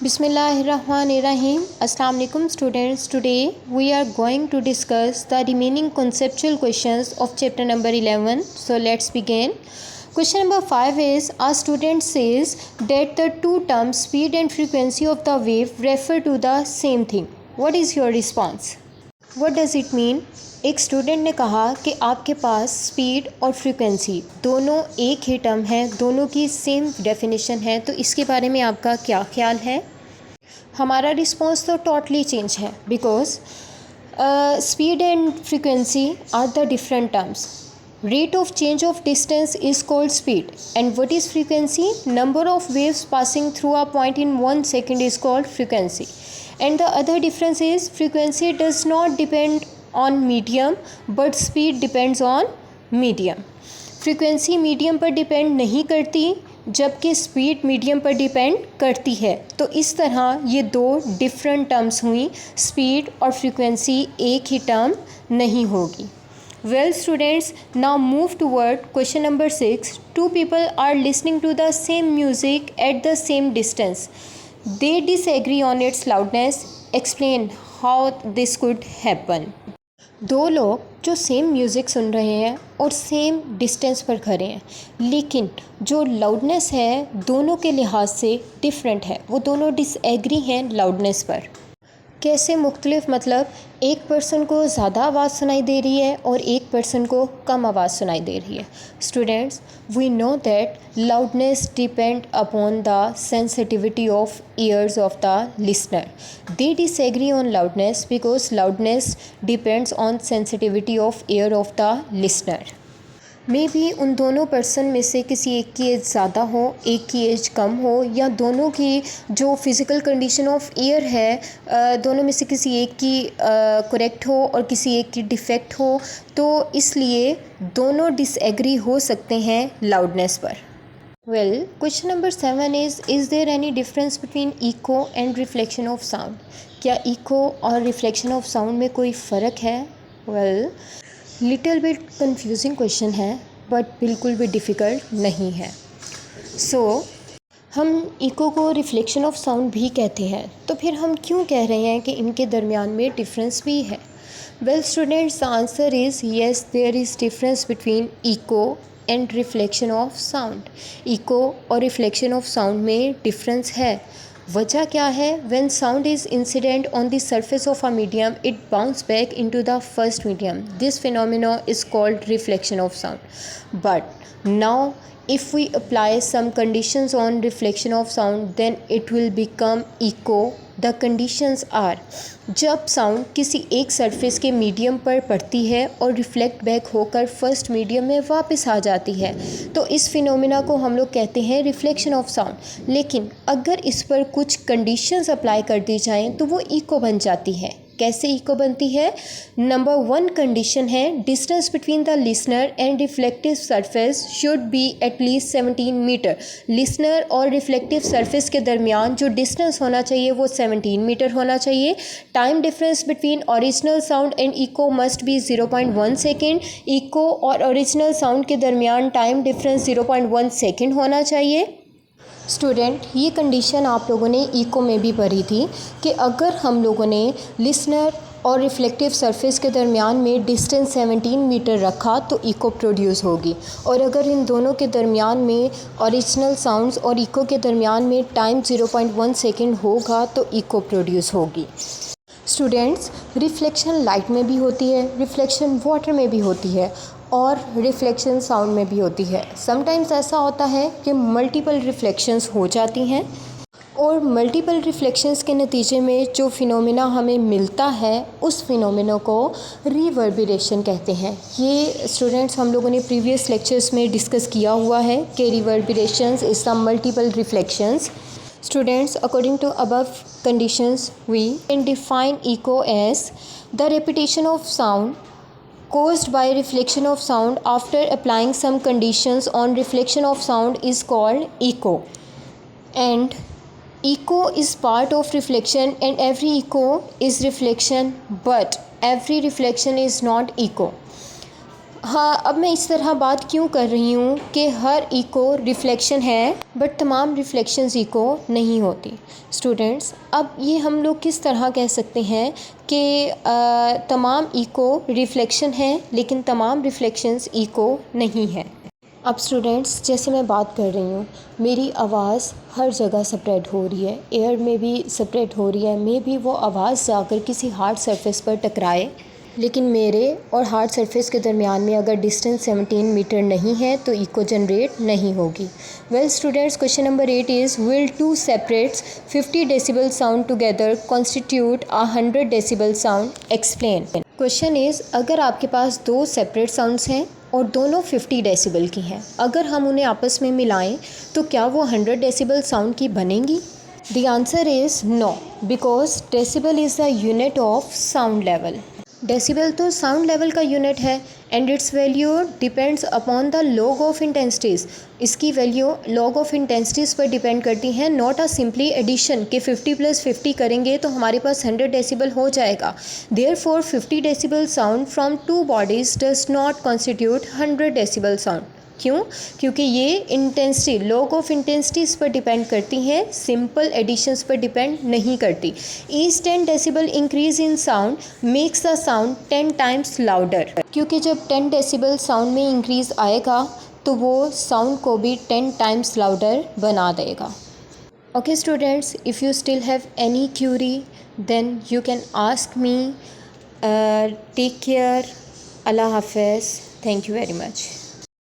Bismillahirrahmanirrahim. Assalamu alaikum students. Today we are going to discuss the remaining conceptual questions of chapter number 11. So let's begin. Question number 5 is, a student says that the two terms speed and frequency of the wave refer to the same thing. What is your response? What does it mean? एक student ने कहा कि आपके पास speed और frequency दोनों एक ही term है, दोनों की सेम डेफिनेशन है, तो इसके बारे में आपका क्या ख्याल है? हमारा रिस्पॉन्स तो टोटली चेंज है, because speed and frequency are the different terms. Rate of change of distance is called speed, and what is frequency? Number of waves passing through a point in 1 second is called frequency. And the other difference is frequency does not depend on medium, but speed depends on medium. Frequency medium पर depend नहीं करती, जबकि speed medium पर depend करती है. तो इस तरह ये दो डिफरेंट टर्म्स हुई, स्पीड और फ्रीक्वेंसी एक ही टर्म नहीं होगी. Well students, now move toward question number 6. Two people are listening to the same music at the same distance. They disagree on its loudness. Explain how this could happen. दो लोग जो same music सुन रहे हैं और same distance पर खड़े हैं, लेकिन जो लाउडनेस है दोनों के लिहाज से डिफरेंट है, वो दोनों डिसएग्री हैं लाउडनेस पर. कैसे मुख्तलिफ? मतलब एक पर्सन को ज़्यादा आवाज़ सुनाई दे रही है और एक पर्सन को कम आवाज़ सुनाई दे रही है. Students, we know that loudness depend upon the sensitivity of ears of the listener. They disagree on loudness because loudness depends on sensitivity of ear of the listener. Maybe उन दोनों person में से किसी एक की as ज़्यादा हो, एक की एज कम हो, या दोनों की जो फिज़िकल कंडीशन ऑफ ईयर है दोनों में से किसी एक की करेक्ट हो और किसी एक की डिफेक्ट हो, तो इसलिए दोनों डिसएग्री हो सकते हैं लाउडनेस पर. Well, question number 7 is there any difference between echo and reflection of sound? क्या इको और रिफ्लेक्शन ऑफ साउंड में कोई फ़र्क है? Well, little bit confusing question है, बट बिल्कुल भी डिफ़िकल्ट नहीं है. सो हम इको को रिफ्लेक्शन ऑफ साउंड भी कहते हैं, तो फिर हम क्यों कह रहे हैं कि इनके दरमियान में डिफरेंस भी है? Well students, the answer is yes, there is difference between echo and reflection of sound. Echo और रिफ्लेक्शन ऑफ साउंड में डिफरेंस है. वजह क्या है? When sound is incident on the surface of a medium, it bounce back into the first medium. This phenomena is called reflection of sound. But now if we apply some conditions on reflection of sound, then it will become echo. The conditions are, जब sound किसी एक surface के medium पर पड़ती है और reflect back होकर first medium में वापस आ जाती है, तो इस फिनोमेना को हम लोग कहते हैं रिफ्लेक्शन ऑफ साउंड. लेकिन अगर इस पर कुछ कंडीशंस अप्लाई कर दी जाएं तो वो इको बन जाती है. कैसे इको बनती है? नंबर 1 कंडीशन है, distance between the listener and reflective surface should be at least 17 metre. Listener और रिफ्लेक्टिव सरफेस के दरमियान जो डिस्टेंस होना चाहिए वो 17 मीटर होना चाहिए. Time difference between original sound and echo must be 0.1 second. Echo और ओरिजिनल साउंड के दरमियान टाइम डिफरेंस 0.1 सेकेंड होना चाहिए. स्टूडेंट, ये कंडीशन आप लोगों ने इको में भी पढ़ी थी कि अगर हम लोगों ने लिसनर और रिफ्लेक्टिव सरफेस के दरमियान में डिस्टेंस 17 मीटर रखा तो इको प्रोड्यूस होगी, और अगर इन दोनों के दरमियान में ओरिजिनल साउंड्स और इको के दरमियान में टाइम 0.1 सेकेंड होगा तो इको प्रोड्यूस होगी. स्टूडेंट्स, रिफ्लेक्शन लाइट में भी होती है, रिफ्लेक्शन वाटर में भी होती है, और रिफ्लेक्शन साउंड में भी होती है. समटाइम्स ऐसा होता है कि मल्टीपल रिफ्लेक्शंस हो जाती हैं, और मल्टीपल रिफ्लेक्शंस के नतीजे में जो फिनोमेना हमें मिलता है उस फिनोमेना को रिवर्बरेशन कहते हैं. ये स्टूडेंट्स हम लोगों ने प्रीवियस लेक्चर्स में डिस्कस किया हुआ है कि reverberations is the multiple reflections. Students, according to above conditions, we can define echo as the repetition of sound caused by reflection of sound after applying some conditions on reflection of sound is called echo. And echo is part of reflection, and every echo is reflection, but every reflection is not echo. हाँ, अब मैं इस तरह बात क्यों कर रही हूँ कि हर इको रिफ्लेक्शन है बट तमाम रिफ्लेक्शंस इको नहीं होती। स्टूडेंट्स, अब ये हम लोग किस तरह कह सकते हैं कि तमाम इको रिफ्लेक्शन है लेकिन तमाम रिफ्लेक्शंस इको नहीं है। अब स्टूडेंट्स, जैसे मैं बात कर रही हूँ, मेरी आवाज़ हर जगह स्प्रेड हो रही है, एयर में भी स्प्रेड हो रही है, मे बी वो आवाज़ जाकर किसी हार्ड सरफेस पर टकराए, लेकिन मेरे और हार्ड सरफेस के दरमियान में अगर डिस्टेंस 17 मीटर नहीं है तो इको जनरेट नहीं होगी। Well students, question number 8 is will two separates 50 decibel sound together constitute a 100 decibel sound, explain. Question is, अगर आपके पास दो सेपरेट साउंड्स हैं और दोनों 50 डेसिबल की हैं, अगर हम उन्हें आपस में मिलाएं तो क्या वो 100 डेसिबल साउंड की बनेंगी? The answer is no, because decibel is the unit of sound level. Decibel तो साउंड लेवल का यूनिट है and its value depends upon the log of intensities. इसकी वैल्यू लॉग ऑफ इंटेंसिटीज़ पर depend करती है, not a simply addition कि 50 + 50 करेंगे तो हमारे पास 100 डेसिबल हो जाएगा। Therefore 50 decibel sound from to bodies does not constitute 100 decibel sound. क्यों? क्योंकि ये इंटेंसिटी, लॉग ऑफ इंटेंसिटीज़ पर डिपेंड करती हैं, सिंपल एडिशंस पर डिपेंड नहीं करती। Each 10 decibel increase in sound makes the sound 10 times louder, क्योंकि जब 10 डेसिबल साउंड में इंक्रीज़ आएगा तो वो साउंड को भी 10 टाइम्स लाउडर बना देगा। Okay students, if you still have any query then you can ask me. Take care, अल्लाह हाफिज़, थैंक यू वेरी मच।